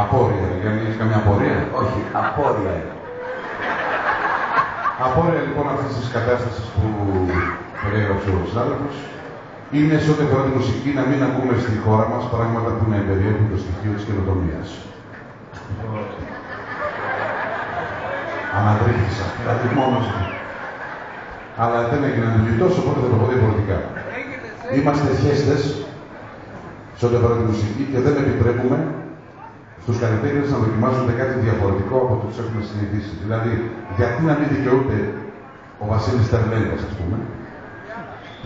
Απόρρια, Γιάννη, έχεις καμιά απορία? Όχι, απόρρια. Απόρρια λοιπόν αυτής της κατάστασης που περιέγραψε ο συνάδελφος είναι σε ό,τι αφορά τη μουσική να μην ακούμε στη χώρα μας πράγματα που να περιέχουν το στοιχείο της καινοτομίας. Αναδρίχθησα, δηλαδή μόνος μου. Αλλά δεν έγινε αντιληπτός, οπότε θα το πω διαφορετικά. Είμαστε χέστες σε ό,τι αφορά τη μουσική και δεν επιτρέπουμε στους καλλιτέχνες να δοκιμάζονται κάτι διαφορετικό από το τους έχουμε συνηθίσει. Δηλαδή, γιατί να μην δικαιούται ο Βασίλης Τερλένικας, ας πούμε,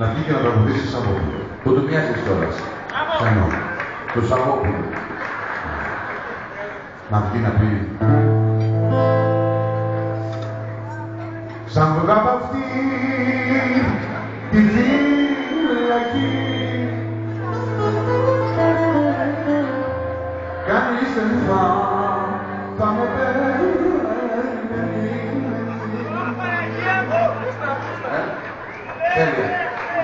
να βγει και να τραγουδήσει σαν Σαββόπουλο. Που του μοιάζεις κιόλας. Εννοώ. Το Σαββόπουλο. Να βγει να πει... Σαν βγάλω αυτή τη φυλακή κανείς δεν θα με περιμένει. Τέλεια.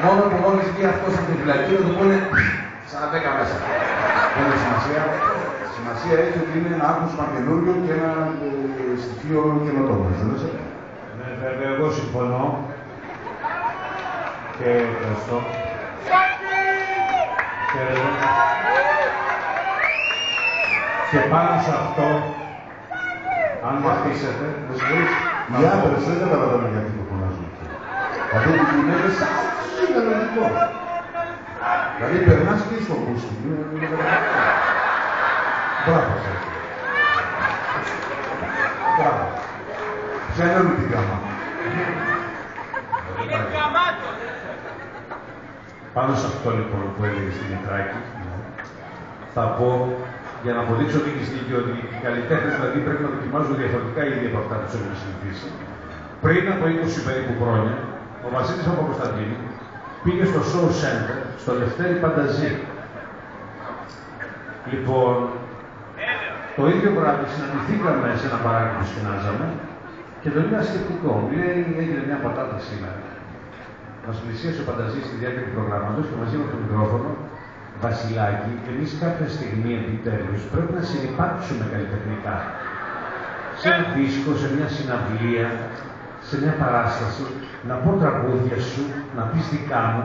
Μόνο που μόλις βγει αυτός από την φυλακή να του πούνε σαν να μπέκα μέσα. Δεν έχει σημασία. Σημασία έχει ότι είναι ένα άκουσμα καινούριο και ένα στοιχείο καινοτόμο. Ναι, βέβαια, εγώ συμφωνώ. Και ευχαριστώ. Και πάνω σε αυτό, αν μου αφήσετε, οι άντρες δεν καταλαβαίνουν γιατί το φωνάζουν αυτό. Δηλαδή οι γυναίκες είναι λογικό. Δηλαδή περνάς και στο μπούστι. Μπράβο σας. Μπράβο. Ποια είναι όλη την γάμα. Είναι γαμάτο. Πάνω σε αυτό λοιπόν που έλεγε στην Μητράκη, θα πω για να αποδείξω ότι έχει δίκιο ότι οι καλλιτέχνες δηλαδή πρέπει να δοκιμάζουν διαφορετικά είδη από αυτά που τους έχουν συνηθίσει. Πριν από 20 περίπου χρόνια, ο Βασίλης Παπακοσταντίνου πήγε στο Show Center, στο Λευτέρη Πανταζή. Λοιπόν, το ίδιο βράδυ συναντηθήκαμε σε ένα παράκι που σκηνάζαμε και τον είδα σκεπτικό. Μου λέει, έγινε μια πατάτα σήμερα. Μας πλησίασε ο Πανταζή στη διάρκεια του προγράμματος και μαζί με το μικρόφωνο, Βασιλάκη, εμείς κάποια στιγμή επιτέλους πρέπει να συνυπάρξουμε καλλιτεχνικά. Σε ένα δίσκο, σε μια συναυλία, σε μια παράσταση, να πω τραγούδια σου, να πεις δικά μου,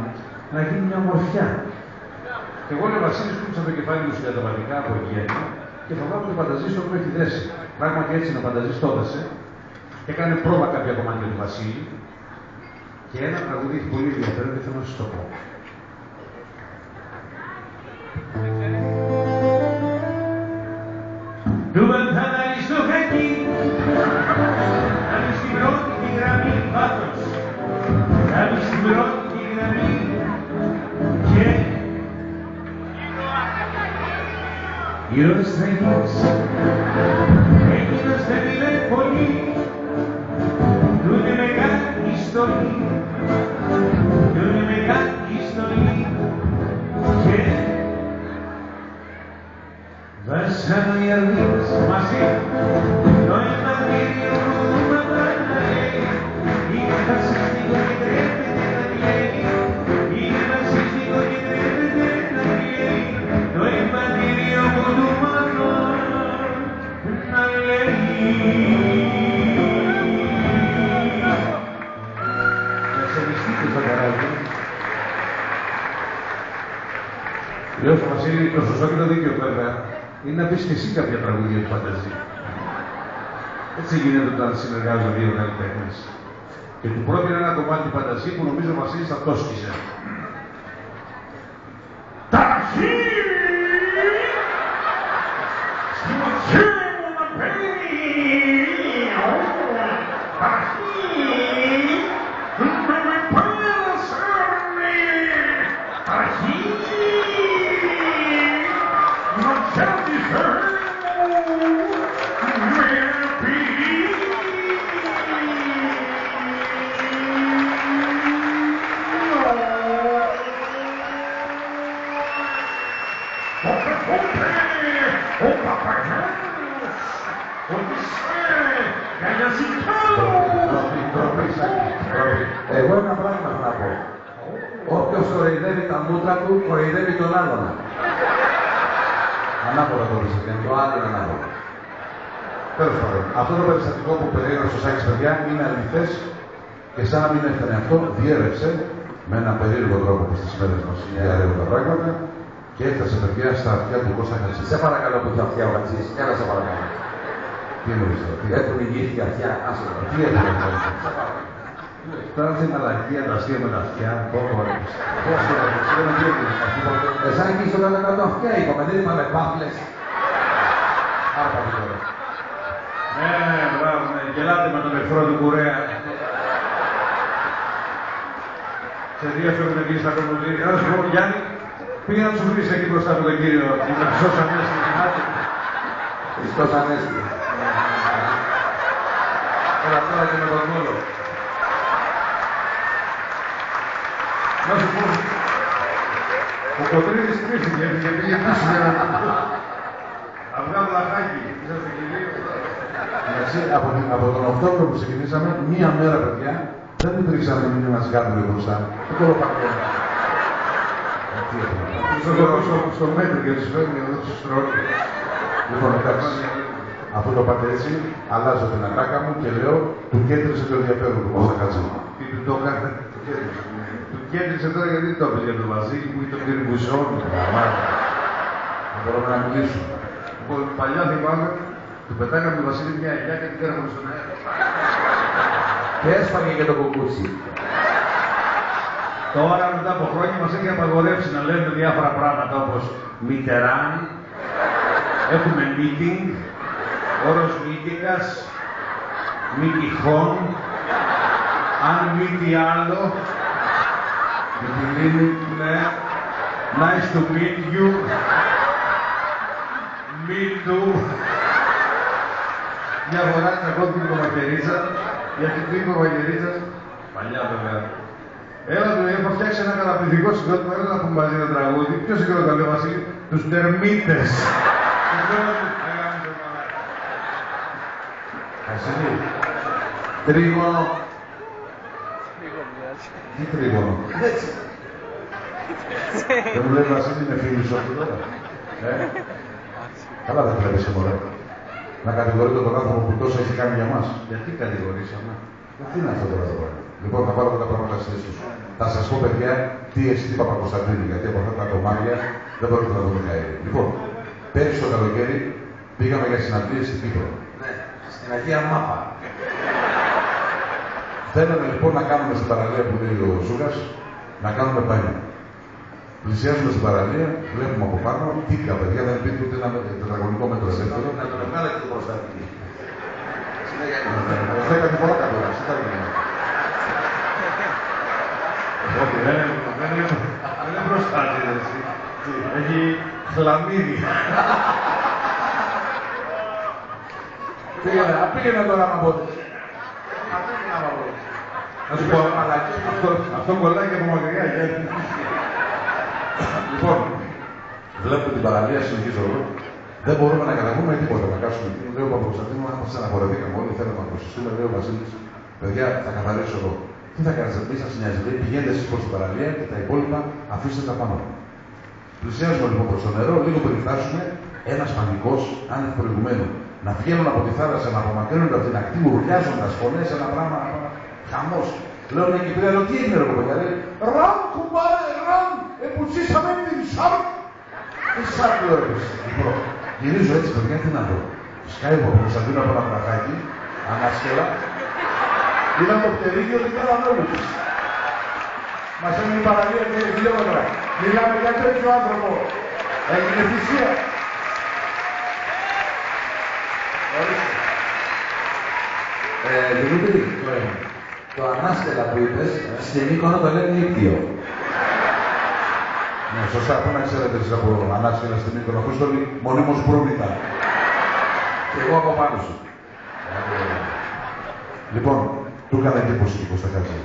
να γίνει μια ομορφιά. Και εγώ λέω Βασίλης κούψα το κεφάλι μου συγκαταβατικά από γέννη και φοβάμαι ότι ο Πανταζής το έχει δέσει. Πράγματι έτσι είναι, ο Πανταζής το έδεσε και έκανε πρόβα κάποια κομμάτια του Βασίλη και ένα τραγούδι έχει πολύ ενδιαφέρον και θέλω να σας το πω. Του Βανθανάρη στο χακί, να μπει στην πρώτη γραμμή πάθος, να μπει στην πρώτη γραμμή και ήρωες θα γίνεις, έγινος δεν είναι πολύ, του είναι μεγάλη ιστορία, του είναι μεγάλη ιστορία και βάσαμε οι αρδίες μαζί, το εμβατήριο μου μαμάναρε, είναι φασιστικό και τρέπεται να κλαίει, είναι φασιστικό και τρέπεται να κλαίει, το εμβατήριο μου του μαμά να λέει. Να σε μυστείτε στο καράβι. Λέω στο Βασίλη, το σωστό και το δίκαιο βέβαια, είναι να πεις και εσύ κάποια τραγούδια του Φανταζή. Έτσι γίνεται όταν συνεργάζονται δύο καλλιτέχνες. Και του πρότεινε ένα κομμάτι του Φανταζή που νομίζω ο Βασίλης θα το σκίσε. Ταχύ! Στη μοτσί μου να παίρνει! Ταχύ! Με πέρασανε! Ταχύ! Εγώ ένα πράγμα θα πω. Όποιος κοροϊδεύει τα μούτρα του, κοροϊδεύει τον άλλον. Ανάποδα το περιστατικό. Το άλλο είναι ανάποδα. Τέλος πάντων, αυτό το περιστατικό που περιέγραψε ο Σάκης, παιδιά, είναι αληθές και σαν να μην έφτανε αυτό, διέρευσε με έναν περίεργο τρόπο που στις μέρες μας διαρρέουν τα πράγματα και έφτασε, παιδιά, στα αυτιά του Κώστα Χατζή. Σε παρακαλώ που έχει αυτιά ο Χατζής. Έλα σε παρακαλώ. Τι εννοείς τώρα, Έχουν ηγήθηκε αυτιά. Άσε το. τι έκανε αυτό. Τώρα αυτή η μαλακία, τα αστεία με τα αυτιά, πόσο Εσά εκεί στο κάτω αυτιά είπαμε, δεν είπαμε πάφλες. Άρα πάτε τώρα. Ναι, μπράβο, ναι. Γελάτε με τον εχθρό του Κουρέα. Σε ενδιαφέρον εκεί στα κομμωτήρια. Να σου πω, Γιάννη, πήγα να σου βρεις εκεί μπροστά από τον κύριο. Είναι Χριστός Ανέστη. Χριστός Ανέστη. Έλα τώρα και με τον Μόλο. Να σου πω, ο Κοντρίδης κρύφτηκε, έφυγε πήγε πίσω για να αυγά βλαχάκι. Είσαστε και δύο. Εντάξει, από τον Οκτώβριο που ξεκινήσαμε, μία μέρα, παιδιά, δεν υπήρξαμε με ένας γάτο μπροστά. Το κολοπακό. Στο μέτρο και τους φέρνει εδώ τους τρώνε. Λοιπόν, εντάξει, αφού το πάτε έτσι, αλλάζω την ατάκα μου και λέω, του κέντρισε το ενδιαφέρον του Κώστα Χατζή. Τι του το έκανε, του κέντρισε. Του κέντρισε τώρα γιατί το έπαιζε για τον Βασίλη που ήταν τον Μπουσόν. Δεν μπορούμε να μιλήσουμε. Λοιπόν, παλιά θυμάμαι, του πετάγαμε τον Βασίλη μια ελιά και την πέραμε στον αέρα. Και έσπαγε και το κουκούτσι. Τώρα μετά από χρόνια μας έχει απαγορεύσει να λέμε διάφορα πράγματα όπως Μιτεράν, έχουμε meeting, όρος μύτικας, μη τυχόν, αν μη τι άλλο, Μητυλίνη, ναι, nice to meet you, me too. Μια φορά τσακώθηκε με τον Μαχαιρίτσα, γιατί του είπε ο Μαχαιρίτσας, παλιά βέβαια, έλα του, έχω φτιάξει ένα καταπληκτικό συγκρότημα, έλα να πούμε μαζί ένα τραγούδι. Ποιο συγκρότημα λέει ο Βασίλη, τους Τερμίτες. Βασίλη, τρίγωνο. Τι τρίγωνο. Δεν μου λέει Βασίλη, είναι φίλοι σου αυτό τώρα. Καλά δεν βλέπεις μωρέ. Να κατηγορείτε τον άνθρωπο που τόσο έχει κάνει για μας. Γιατί κατηγορήσαμε. Τι είναι αυτό τώρα το πράγμα. Λοιπόν, θα πάρω τα πράγματα στη θέση τους. Θα σας πω, παιδιά, τι εστί Παπακοσταντίνου, γιατί από αυτά τα κομμάτια δεν μπορείτε να το Μιχαήλ. Λοιπόν, πέρυσι το καλοκαίρι πήγαμε για συναντήσεις στην Κύπρο. Ναι, στην Αγία Μάπα. Θέλαμε λοιπόν να κάνουμε στην παραλία που λέει ο Ζούγας, να κάνουμε μπάνιο. Πλησιάζουμε στην παραλία, βλέπουμε από πάνω, τίκα παιδιά, δεν υπήρχε ούτε ένα τετραγωνικό μέτρο δεύτερο. Να τον βγάλετε το προστατική. Θα έκανε πολλά καλά, Όχι, δεν είναι προστάτη, έχει χλαμίδι. Πήγαινε τώρα να πω. Να σου πω, αυτό κολλάει και από μακριά, γιατί. Λοιπόν, βλέπουμε την παραλία, συνεχίζω εγώ. Δεν μπορούμε να καταγούμε τίποτα. Να κάτσουμε εκεί. Λέω ο Παπακοσταντίνου, αν μας αναχωρεθήκαμε όλοι, θέλουμε να προσυστούμε. Λέει ο Βασίλης, παιδιά, θα καθαρίσω εγώ. Τι θα κάνετε, εμείς σας νοιάζει. Λέει, πηγαίνετε εσείς προς την παραλία και τα υπόλοιπα αφήστε τα πάνω. Πλησιάζουμε λοιπόν προς το νερό, λίγο πριν φτάσουμε, ένας πανικός άνευ προηγουμένου. Να βγαίνουν από τη θάλασσα, να απομακρύνονται από την ακτή, ουρλιάζοντας φωνές, ένα πράγμα, χαμός. Λέω μια Κυπρία, λέω τι έγινε ρε κοπέλια, λέει «Ραμ κουμπάρε, ραμ, επουτσίσαμε την σάρκ». Τι σάρκ λέω έπαιξε. Λοιπόν, γυρίζω έτσι παιδιά, τι να δω. Σκάει ο Παπακοσταντίνου από ένα βραχάκι, ανάσκελα. Είδα το πτερίγιο και κάναμε όλοι τους. Μας έμεινε η παραλία και χιλιόμετρα. Μιλάμε για τέτοιο άνθρωπο. Έγινε θυσία. Δημήτρη, το ανάσκελα που είπες, στην Μύκονο το λένε νύκτιο. Ναι, σωστά, πού να ξέρετε εσείς από ανάσκελα στην Μύκονο, Χρήστολη, μονίμως προύμητα. Και εγώ από πάνω σου. Λοιπόν, του έκανε εντύπωση και Κώστα Χατζή.